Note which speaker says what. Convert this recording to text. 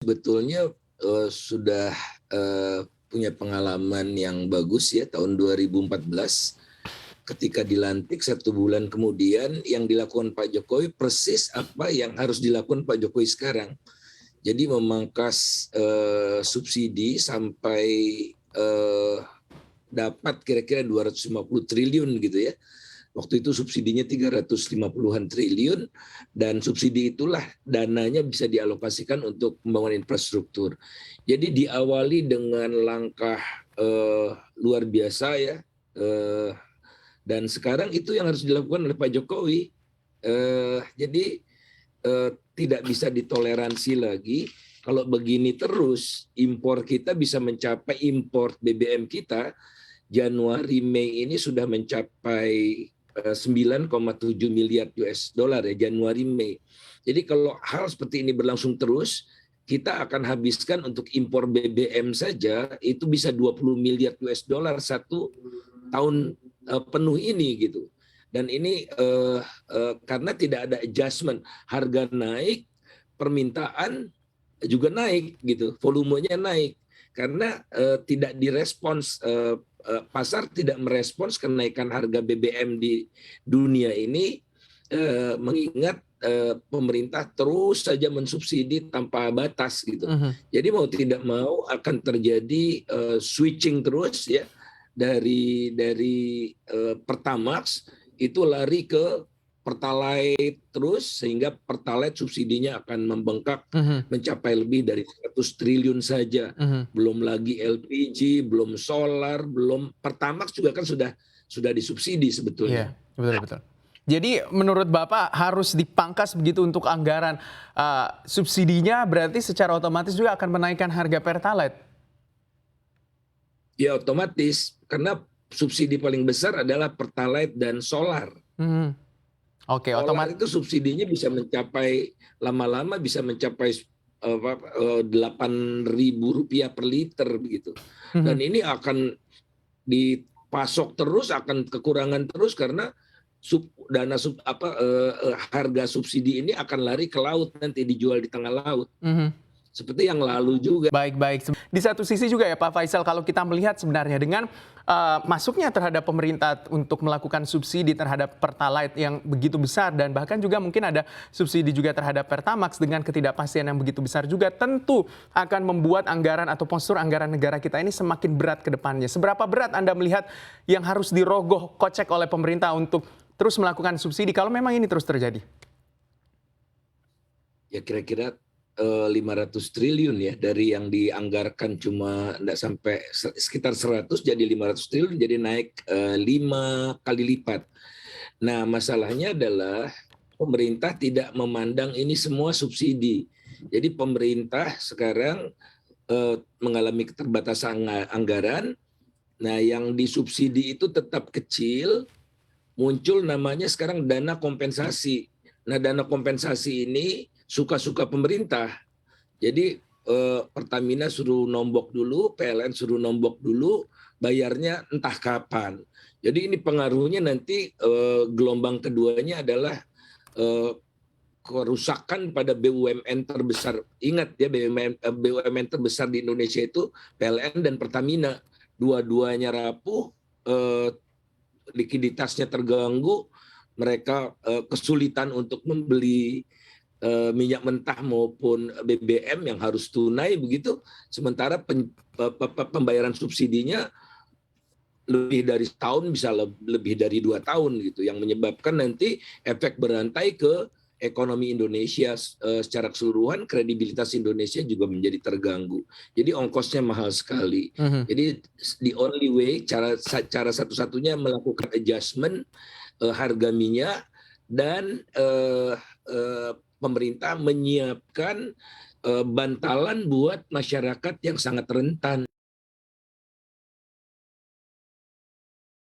Speaker 1: Sebetulnya, sudah, punya pengalaman yang bagus ya tahun 2014 ketika dilantik 1 bulan kemudian yang dilakukan Pak Jokowi persis apa yang harus dilakukan Pak Jokowi sekarang. Jadi memangkas, subsidi sampai, eee, dapat kira-kira 250 triliun gitu ya. Waktu itu subsidinya 350-an triliun dan subsidi itulah dananya bisa dialokasikan untuk pembangunan infrastruktur. Jadi diawali dengan langkah, luar biasa ya, eee, dan sekarang itu yang harus dilakukan oleh Pak Jokowi. Jadi, tidak bisa ditoleransi lagi kalau begini terus impor kita bisa mencapai impor BBM kita Januari Mei ini sudah mencapai 9,7 miliar US dollar ya Januari Mei. Jadi kalau hal seperti ini berlangsung terus, kita akan habiskan untuk impor BBM saja itu bisa 20 miliar US dollar 1 tahun penuh ini gitu. Dan ini karena tidak ada adjustment, harga naik, permintaan juga naik gitu, volumenya naik karena tidak direspons pasar tidak merespons kenaikan harga BBM di dunia ini mengingat pemerintah terus saja mensubsidi tanpa batas gitu. Jadi mau tidak mau akan terjadi switching terus ya dari Pertamax itu lari ke Pertalite terus sehingga Pertalite subsidinya akan membengkak mencapai lebih dari 100 triliun saja. Belum lagi LPG, belum solar, belum Pertamax juga kan sudah disubsidi sebetulnya.
Speaker 2: Iya, betul. Jadi menurut Bapak harus dipangkas begitu untuk anggaran subsidinya berarti secara otomatis juga akan menaikkan harga Pertalite.
Speaker 1: Ya otomatis karena subsidi paling besar adalah Pertalite dan solar.
Speaker 2: Oke,
Speaker 1: Solar
Speaker 2: otomatis.
Speaker 1: itu subsidinya bisa mencapai lama-lama bisa mencapai Rp8.000 per liter begitu. Dan ini akan dipasok terus, akan kekurangan terus karena harga subsidi ini akan lari ke laut nanti dijual di tengah laut. Seperti yang lalu juga.
Speaker 2: Baik. Di satu sisi juga ya Pak Faisal, kalau kita melihat sebenarnya dengan masuknya terhadap pemerintah untuk melakukan subsidi terhadap Pertalite yang begitu besar dan bahkan juga mungkin ada subsidi juga terhadap Pertamax dengan ketidakpastian yang begitu besar juga tentu akan membuat anggaran atau postur anggaran negara kita ini semakin berat ke depannya. Seberapa berat Anda melihat yang harus dirogoh kocek oleh pemerintah untuk terus melakukan subsidi kalau memang ini terus terjadi?
Speaker 1: Ya kira-kira 500 triliun ya dari yang dianggarkan cuma enggak sampai sekitar 100 jadi 500 triliun jadi naik 5 kali lipat. Nah, masalahnya adalah pemerintah tidak memandang ini semua subsidi. Jadi pemerintah sekarang mengalami keterbatasan anggaran. Nah, yang disubsidi itu tetap kecil, muncul namanya sekarang dana kompensasi. Nah, dana kompensasi ini suka-suka pemerintah. Jadi Pertamina suruh nombok dulu, PLN suruh nombok dulu, bayarnya entah kapan. Jadi ini pengaruhnya nanti gelombang keduanya adalah kerusakan pada BUMN terbesar. Ingat ya BUMN terbesar di Indonesia itu PLN dan Pertamina. Dua-duanya rapuh, likuiditasnya terganggu, mereka kesulitan untuk membeli minyak mentah maupun BBM yang harus tunai begitu, sementara pembayaran subsidinya lebih dari setahun bisa lebih dari 2 tahun gitu, yang menyebabkan nanti efek berantai ke ekonomi Indonesia secara keseluruhan, kredibilitas Indonesia juga menjadi terganggu. Jadi ongkosnya mahal sekali. Jadi the only way, cara satu-satunya melakukan adjustment harga minyak dan pemerintah menyiapkan bantalan buat masyarakat yang sangat rentan.